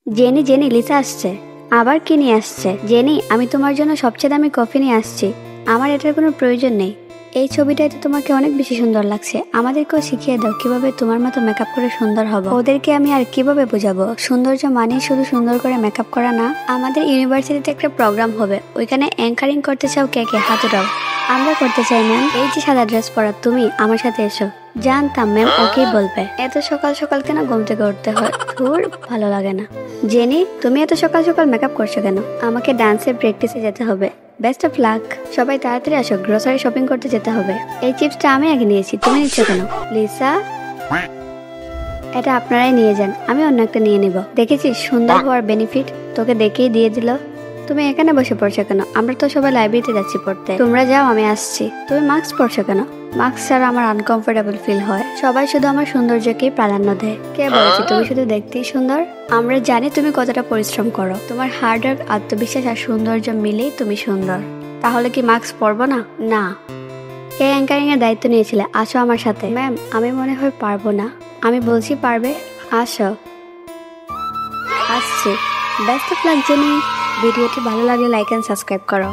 Jenny jenny Lisa আসছে। আবার কি নিয়ে আসছে? জেনি, আমি তোমার জন্য সবচেয়ে দামি কফি নিয়ে আসছি। আমার এটার কোনো প্রয়োজন নেই। এই ছবিটাতে তোমাকে অনেক বেশি সুন্দর লাগছে। আমাদেরকেও শিখিয়ে দাও কিভাবে তোমার মতো মেকআপ করে সুন্দর হবো। ওদেরকে আমি আর কিভাবে বোঝাবো সৌন্দর্য মানে শুধু সুন্দর করে মেকআপ করা না। আমাদের ইউনিভার্সিটিতে একটা প্রোগ্রাম হবে, ওইখানে অ্যাঙ্কারিং করতে চাও কে কে? হাত উঠাও। আমরা করতে চাই ম্যাম। এই যে সাদা ড্রেস পরা তুমি আমার সাথে এসো। জানতাম ম্যাম ওকেই বলবে। এত সকাল সকাল কেন ঘুম থেকে উঠতে হয়? ধুর, ভালো লাগে না। জেনি, তুমি এত সকাল সকাল মেকআপ করছো কেন? আমাকে ডান্সের প্র্যাকটিসে যেতে হবে। Best of luck. সবাই তাড়াতাড়ি আসো, গ্রোসারি শপিং করতে যেতে হবে। এই চিপসটা আমি আগে নিয়েছি, তুমি নিচ্ছ কেন? লিসা, এটা আপনারাই নিয়ে যান, আমি অন্য একটা নিয়ে নিব। দেখেছিস সুন্দর হওয়ার বেনিফিট? তোকে দেখেই দিয়ে দিল। তুমি এখানে বসে পড়ছো কেন? আমরা তো সবাই লাইব্রেরিতে যাচ্ছি পড়তে। তোমরা যাও, আমি আসছি। তুমি মাস্ক পরছো কেন? মাস্ক ছাড়া আমার আনকমফোর্টেবল ফিল হয়। সবাই শুধু আমার সৌন্দর্যকেই প্রাধান্য দেয়। কে বলেছে তুমি শুধু দেখতেই সুন্দর? আমরা জানি তুমি কতটা পরিশ্রম করো। তোমার হার্ড ওয়ার্ক, আত্মবিশ্বাস আর সৌন্দর্য মিলেই তুমি সুন্দর। তাহলে কি মাস্ক পরবো না? না। কে অ্যাঙ্কারিং এর দায়িত্ব নিয়েছিলে? আসো আমার সাথে। ম্যাম, আমি মনে হয় পারবো না। আমি বলছি পারবে। আসো। আসছি। Best of luck jenny. ভিডিওটি ভালো লাগলে লাইক এন্ড সাবস্ক্রাইব করো।